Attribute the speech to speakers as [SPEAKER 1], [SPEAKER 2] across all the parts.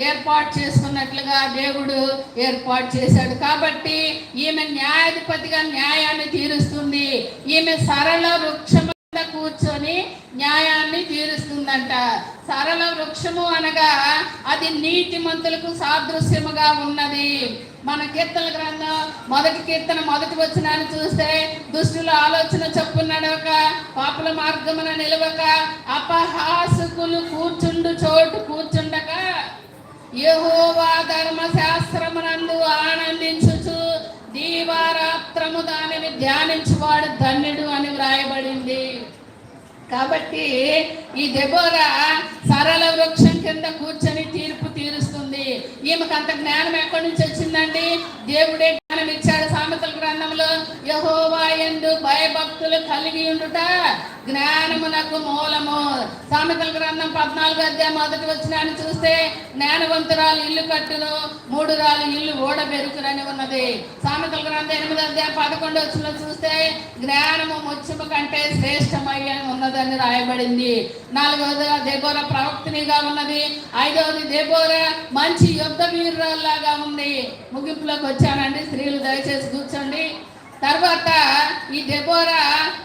[SPEAKER 1] ఏర్పాటు చేసుకున్నట్లుగా దేవుడు ఏర్పాటు చేశాడు. కాబట్టి ఈమె న్యాయాధిపతిగా న్యాయాన్ని తీరుస్తుంది. ఈమె సరళ వృక్షం కూర్చొని న్యాయాన్ని తీరుస్తుందంట. సరళ వృక్షము అనగా అది నీతిమంతులకు సాదృశ్యముగా ఉన్నది. మన కీర్తన గ్రంథం 1వ కీర్తన 1వ వచనాన్ని చూస్తే, దుష్టుల ఆలోచన చొప్పున నడవక, పాపుల మార్గమున నిలవక, అపహాసకులు కూర్చుండు చోటు కూర్చుండక, యెహోవా ధర్మశాస్త్రమునందు ఆనందించుచు దీవారాత్రము దానిని ధ్యానించువాడు ధన్యుడు అని వ్రాయబడింది. కాబట్టి ఈ దెబోరా సరళ వృక్షం కింద కూర్చొని తీర్పు తీరుస్తుంది. ఈమెకు అంత జ్ఞానం ఎక్కడి నుంచి వచ్చిందండి? దేవుడే జ్ఞానం ఇచ్చాడు. సామెతల గ్రంథంలో యెహోవా యందు భయభక్తులు కలిగి ఉండుట జ్ఞానమునకు మూలము. సామెతల గ్రంథం 14వ అధ్యాయం 1వ వచనాన్ని చూస్తే, జ్ఞానవంతురాలు ఇల్లు కట్టును, 3 రాళ్ళు ఇల్లు ఓడబెరుకునని ఉన్నది. సామెతల గ్రంథం 8వ అధ్యాయం 11వ వచనం చూస్తే, జ్ఞానము ముత్యము కంటే శ్రేష్టమై ఉన్నదని రాయబడింది. 4వదిగా దెబోరా ప్రవక్తినిగా ఉన్నది. 5వది దెబోరా మంచి యుద్ధ వీరురాల్లాగా ఉంది. ముగింపులోకి వచ్చానండి, స్త్రీలు దయచేసి కూర్చోండి. తర్వాత ఈ దెబోరా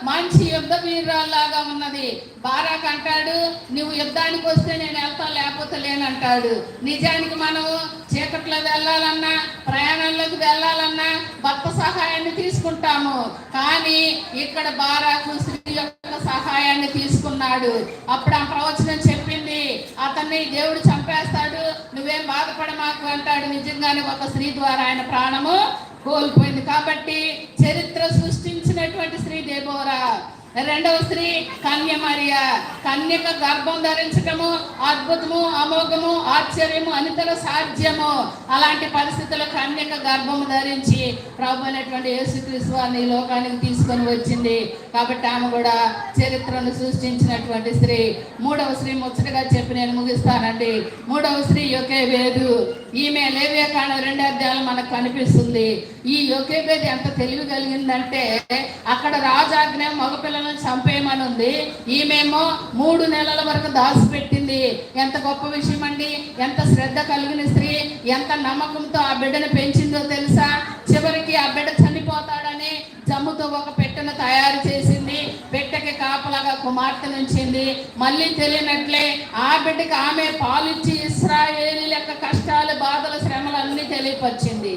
[SPEAKER 1] మంచి యుద్ధ వీరురాల్లాగా ఉన్నది. బారాక్ అంటాడు, నువ్వు యుద్ధానికి వస్తే నేను వెళ్తాను, లేకపోతే లేనంటాడు. నిజానికి మనం చీకట్లో వెళ్ళాలన్నా, ప్రయాణంలోకి వెళ్ళాలన్నా భర్త సహాయాన్ని తీసుకుంటాము. కానీ ఇక్కడ బారాకు స్త్రీ యొక్క సహాయాన్ని తీసుకున్నాడు. అప్పుడు ఆ ప్రవచనం చెప్పింది, అతన్ని దేవుడు చంపేస్తాడు, నువ్వేం బాధపడమాకు అంటాడు. నిజంగానే ఒక స్త్రీ ద్వారా ఆయన ప్రాణము కోల్పోయింది. కాబట్టి చరిత్ర సృష్టించినటువంటి స్త్రీ దెబోరా. 2వ స్త్రీ కన్య మరియా. కన్యక గర్భం ధరించటము అద్భుతము, అమోఘము, ఆశ్చర్యము, అనితర సాధ్యము. అలాంటి పరిస్థితుల్లో కన్యక గర్భము ధరించి ప్రభు అయినటువంటి యేసుక్రీస్తు వారిని ఈ లోకానికి తీసుకొని వచ్చింది. కాబట్టి ఆమె కూడా చరిత్రను సృష్టించినటువంటి స్త్రీ. 3వ స్త్రీ ముచ్చటగా చెప్పి నేను ముగిస్తానండి. 3వ స్త్రీ యోకేబేదు. ఈమె లేవియాకాండం 2వ అధ్యాయం మనకు కనిపిస్తుంది. ఈ యోకేబేదు ఎంత తెలివి కలిగిందంటే, అక్కడ రాజాజ్ఞ మగపిల్లలను చంపేయమని ఉంది, ఈమెమో 3 నెలల వరకు దాచిపెట్టింది. ఎంత గొప్ప విషయం అండి! ఎంత శ్రద్ధ కలిగిన స్త్రీ, ఎంత నమ్మకంతో ఆ బిడ్డను పెంచిందో తెలుసా? చివరికి ఆ బిడ్డ చనిపోతాడని జమ్ముతో ఒక పెట్టెను తయారు చేసింది. పెట్టెకి కాపలాగా కుమార్తె ఉంచింది. మళ్ళీ తెలియనట్లే ఆ బిడ్డకి ఆమె పాలిచ్చి ఇశ్రాయేలీయుల యొక్క కష్టాలు, బాధలు, శ్రమలు అన్నీ తెలియపరిచింది.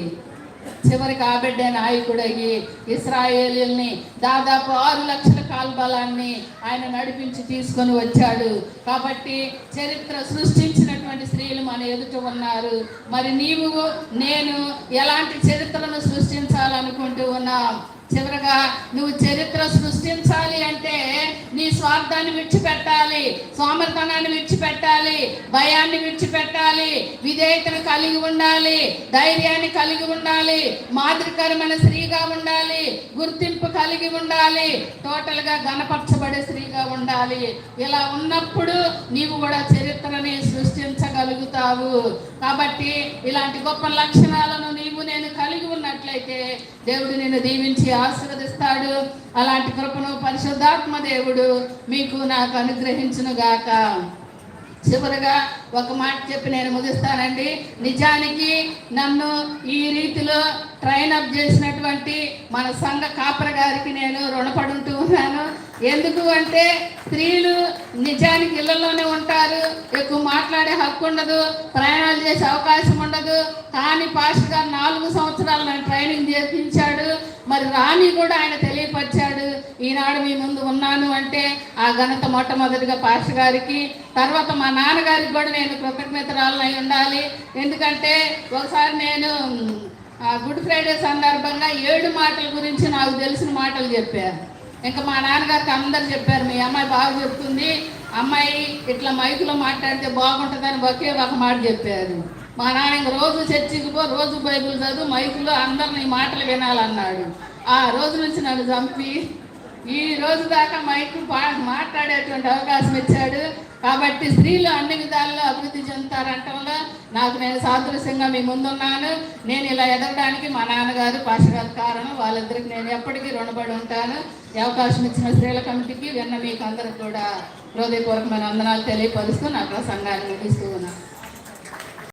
[SPEAKER 1] చివరికి ఆ బిడ్డ నాయకుడయ్యి ఇశ్రాయేలీయుల్ని దాదాపు 6 లక్షల కాల్బలాన్ని ఆయన నడిపించి తీసుకొని వచ్చాడు. కాబట్టి చరిత్ర సృష్టించినటువంటి స్త్రీలు మన ఎదుట ఉన్నారు. మరి నీవు నేను ఎలాంటి చరిత్రను సృష్టించాలనుకుంటూ ఉన్నాం? చివరగా నువ్వు చరిత్ర సృష్టించాలి అంటే నీ స్వార్థాన్ని విడిచిపెట్టాలి, సోమరితనాన్ని విడిచిపెట్టాలి, భయాన్ని విడిచిపెట్టాలి, విధేయతను కలిగి ఉండాలి, ధైర్యాన్ని కలిగి ఉండాలి, మాదిరికరమైన స్త్రీగా ఉండాలి, గుర్తింపు కలిగి ఉండాలి, టోటల్గా గణపరచబడే స్త్రీగా ఉండాలి. ఇలా ఉన్నప్పుడు నీవు కూడా చరిత్రని సృష్టించగలుగుతావు. కాబట్టి ఇలాంటి గొప్ప లక్షణాలను నీవు నేను కలిగి ఉన్నట్లయితే దేవుడు నిన్ను దీవించి ఆశీర్వదిస్తాడు. అలాంటి కృపను పరిశుద్ధాత్మ దేవుడు మీకు నాకు అనుగ్రహించును గాక. చివరగా ఒక మాట చెప్పి నేను ముగిస్తానండి. నిజానికి నన్ను ఈ రీతిలో ట్రైన్ అప్ చేసినటువంటి మన సంఘ కాపర గారికి నేను రుణపడి ఉంటూ ఉన్నాను. ఎందుకు అంటే స్త్రీలు నిజానికి ఇళ్లలోనే ఉంటారు, ఎక్కువ మాట్లాడే హక్కు ఉండదు, ప్రయాణాలు చేసే అవకాశం ఉండదు. కానీ పాస్టర్ గారు 4 సంవత్సరాలు నన్ను ట్రైనింగ్ చేయించాడు. మరి రాణి కూడా ఆయన తెలియపరిచాడు. ఈనాడు మీ ముందు ఉన్నాను అంటే ఆ ఘనత మొట్టమొదటిగా పాస్టర్ గారికి, తర్వాత మా నాన్నగారికి కూడా నేను కృతజ్ఞతరాలనై ఉండాలి. ఎందుకంటే ఒకసారి నేను గుడ్ ఫ్రైడే సందర్భంగా 7 మాటల గురించి నాకు తెలిసిన మాటలు చెప్పాను. ఇంకా మా నాన్నగారికి అందరు చెప్పారు, మీ అమ్మాయి బాగా చెప్తుంది, అమ్మాయి ఇట్లా మైకులో మాట్లాడితే బాగుంటుందని ఒకే ఒక మాట చెప్పారు. మా నాన్న ఇంక రోజు చర్చికి పో, రోజు బైబిల్ చదువు, మైకులో అందరిని ఈ మాటలు వినాలన్నాడు. ఆ రోజు నుంచి నన్ను చంపి ఈ రోజు దాకా మైకు మాట్లాడేటువంటి అవకాశం ఇచ్చాడు. కాబట్టి స్త్రీలు అన్ని విధాల్లో అభివృద్ధి చెందుతారంటంలో నాకు నేను సాదృశ్యంగా మీ ముందున్నాను. నేను ఇలా ఎదగడానికి మా నాన్నగారు పాస్టర్ గారు కారణం. వాళ్ళిద్దరికి నేను ఎప్పటికీ రుణపడి ఉంటాను. ఈ అవకాశం ఇచ్చిన స్త్రీల కమిటీకి విన్న మీకు అందరికి కూడా హృదయపూర్వకమైన వందనాలు తెలియపరుస్తూ నాకు సంఘాన్ని ముగిస్తూ ఉన్నాను.